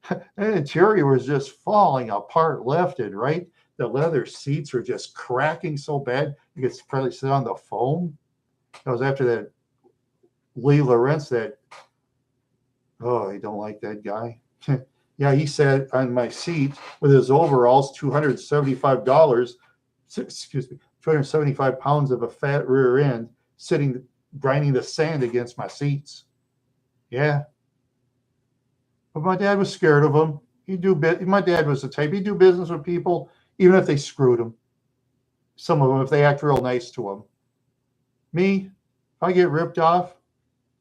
The interior was just falling apart left and right. The leather seats were just cracking so bad you could probably sit on the foam. That was after that Lee Lawrence. Oh, I don't like that guy. Yeah, he sat on my seat with his overalls, $275, excuse me, 275 pounds of a fat rear end, sitting, grinding the sand against my seats. Yeah. But my dad was scared of him. My dad was the type, he'd do business with people, even if they screwed him. Some of them, if they act real nice to him. Me, if I get ripped off,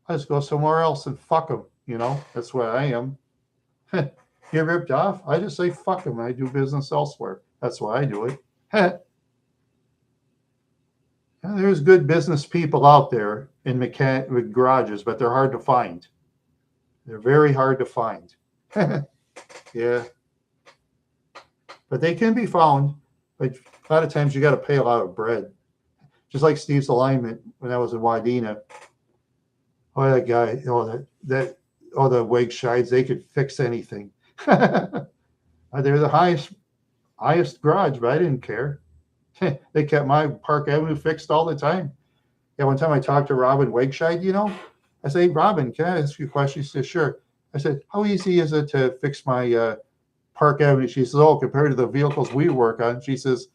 I just go somewhere else and fuck them. That's what I am. Get ripped off, I just say fuck them. I do business elsewhere. That's why I do it. There's good business people out there in with garages, but they're hard to find. They're very hard to find. Yeah. But they can be found. But a lot of times you got to pay a lot of bread. Just like Steve's Alignment when I was in Wadena. Oh, that guy, the Wagshides, they could fix anything. They're the highest garage, but I didn't care. They kept my Park Avenue fixed all the time. Yeah, one time I talked to Robin Wegscheid, I said, hey, Robin, can I ask you a question? She said, sure. I said, how easy is it to fix my Park Avenue? She says, oh, compared to the vehicles we work on, she says,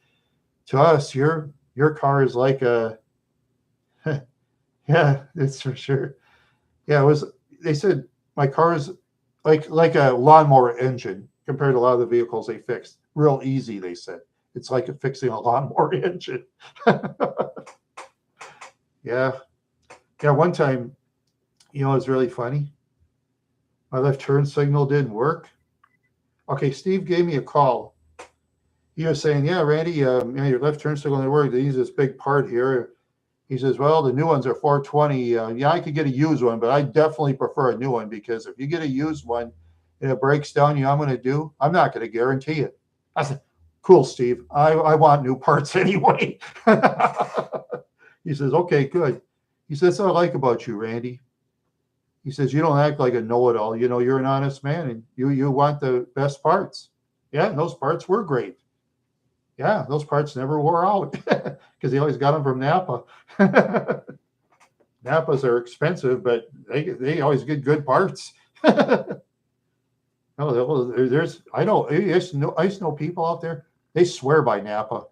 to us, your car is like a, yeah, it's for sure. Yeah, they said my car is like a lawnmower engine compared to a lot of the vehicles they fixed. Real easy, they said. It's like fixing a lawnmower engine. Yeah. Yeah, one time, it was really funny. My left turn signal didn't work. Okay, Steve gave me a call. He was saying, yeah, Randy, your left turn signal didn't work. They use this big part here. He says, well, the new ones are 420. Yeah, I could get a used one, but I definitely prefer a new one because if you get a used one and it breaks down, I'm going to do? I'm not going to guarantee it. I said, cool, Steve. I want new parts anyway. He says, okay, good. He says, that's what I like about you, Randy. He says, you don't act like a know-it-all. You're an honest man and you want the best parts. Yeah, and those parts were great. Yeah, those parts never wore out because he always got them from Napa. Napas are expensive, but they always get good parts. No, I used to know people out there, they swear by Napa.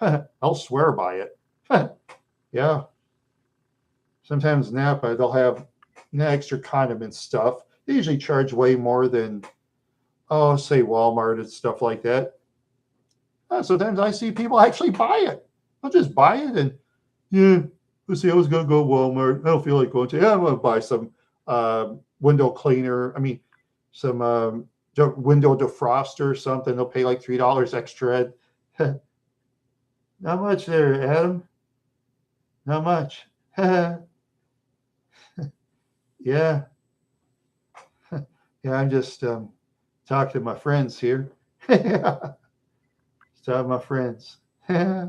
They'll swear by it. Yeah. Sometimes Napa, they'll have extra condiment stuff. They usually charge way more than, say Walmart and stuff like that. Sometimes I see people actually buy it. I'll just buy it and, yeah, let's see, I was going to go to Walmart. I don't feel like going to. Yeah, I'm going to buy some window cleaner. I mean, some window defroster or something. They'll pay like $3 extra. Not much there, Adam. Not much. Yeah. Yeah, I'm just talking to my friends here. Talking to my friends. Yeah.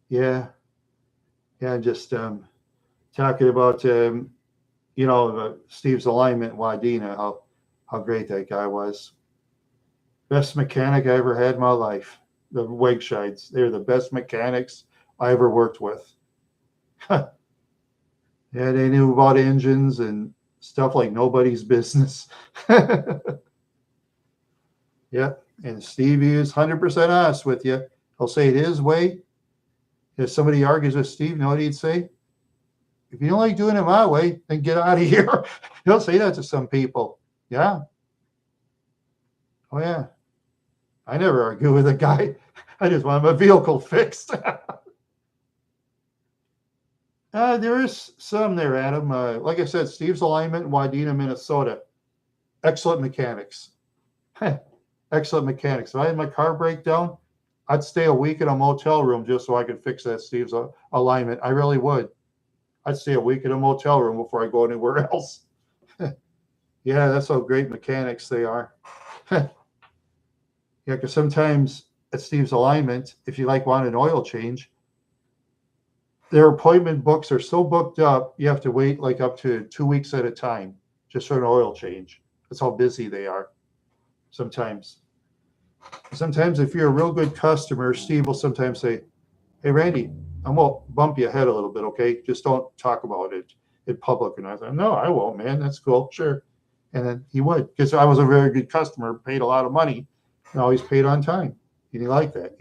Yeah, I'm just talking about Steve's Alignment in Wadena, how great that guy was. Best mechanic I ever had in my life. The Wagshides, they're the best mechanics I ever worked with. Yeah, they knew about engines and stuff like nobody's business. Yeah, and Stevie is 100% honest with you. He'll say it his way. If somebody argues with Steve, you know what he'd say? If you don't like doing it my way, then get out of here. He'll say that to some people. Yeah. Oh, yeah. I never argue with a guy. I just want my vehicle fixed. There is some there, Adam. Like I said, Steve's Alignment in Wadena, Minnesota. Excellent mechanics. Excellent mechanics. If I had my car break down, I'd stay a week in a motel room just so I could fix that Steve's Alignment. I really would. I'd stay a week in a motel room before I go anywhere else. Yeah, that's how great mechanics they are. Yeah, because sometimes at Steve's Alignment, if you want an oil change, their appointment books are so booked up, you have to wait up to 2 weeks at a time just for an oil change. That's how busy they are sometimes. Sometimes if you're a real good customer, Steve will sometimes say, hey, Randy, I'm going to bump you ahead a little bit, okay? Just don't talk about it in public. And I thought, no, I won't, man. That's cool. Sure. And then he would, because I was a very good customer, paid a lot of money, and always paid on time. And he liked that,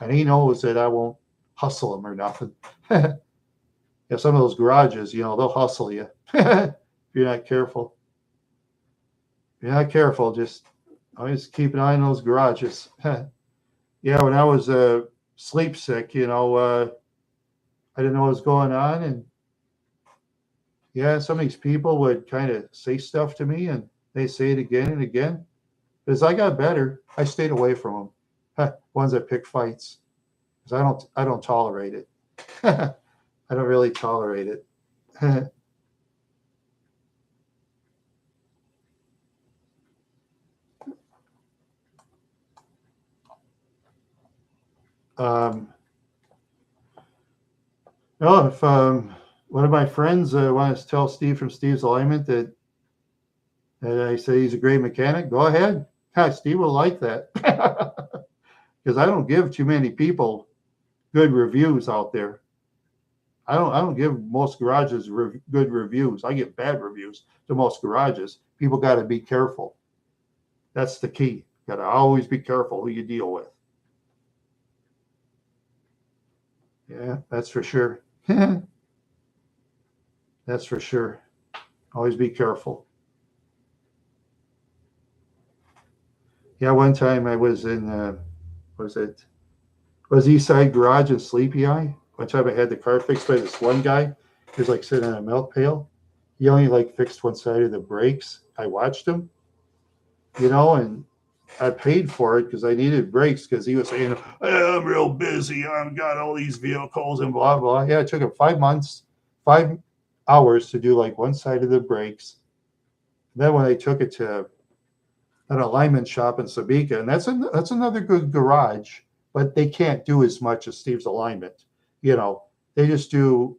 And he knows that I won't hustle him or nothing. Some of those garages, they'll hustle you if you're not careful. If you're not careful, just always keep an eye on those garages. Yeah, when I was sleep sick, I didn't know what was going on, and yeah, some of these people would kind of say stuff to me, and they say it again and again. As I got better, I stayed away from them. Ones that pick fights, because I don't tolerate it. I don't really tolerate it. um, well, if one of my friends wants to tell Steve from Steve's Alignment that I say he's a great mechanic, go ahead. Steve will like that. Because I don't give too many people good reviews out there. I don't give most garages good reviews. I get bad reviews to most garages. People got to be careful. That's the key. Got to always be careful who you deal with. Yeah, that's for sure. That's for sure. Always be careful. Yeah, one time I was in, was it East Side Garage in Sleepy Eye? One time I had the car fixed by this one guy. He was like sitting on a milk pail. He only like fixed one side of the brakes. I watched him, and I paid for it because I needed brakes because he was saying, hey, I'm real busy. I've got all these vehicles and blah, blah. Yeah, it took him 5 months, 5 hours to do like one side of the brakes. And then when I took it to an alignment shop in Sabika, and that's another good garage, but they can't do as much as Steve's Alignment. They just do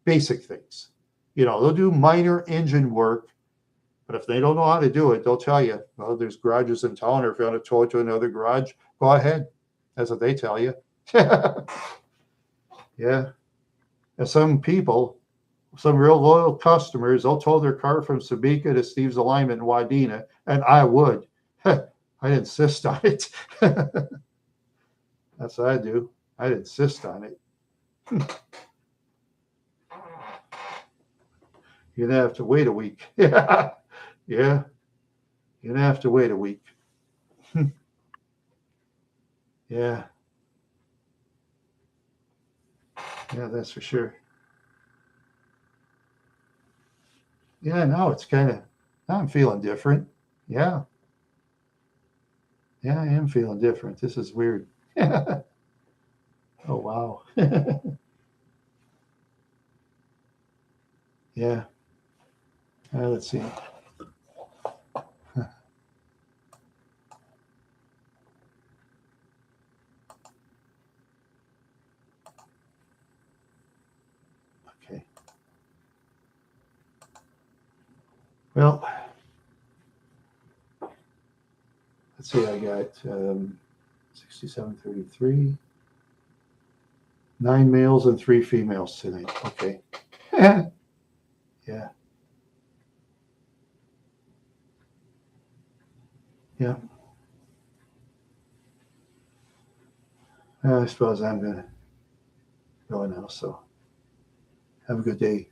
basic things. They'll do minor engine work, but if they don't know how to do it, they'll tell you, well, there's garages in town, or if you want to tow it to another garage, go ahead. That's what they tell you. Yeah. And some people, some real loyal customers, they'll tow their car from Sabika to Steve's Alignment in Wadena, and I would. I'd insist on it. That's what I do. I'd insist on it. You'd have to wait a week. Yeah. Yeah. You'd have to wait a week. Yeah. Yeah, that's for sure. Yeah, now I'm feeling different. Yeah. Yeah, I am feeling different. This is weird. Oh, wow. Yeah. Let's see. Okay. Well, let's see. I got 6733, 9 males and 3 females tonight. Okay. Yeah. Yeah. I suppose I'm going to go now. So have a good day.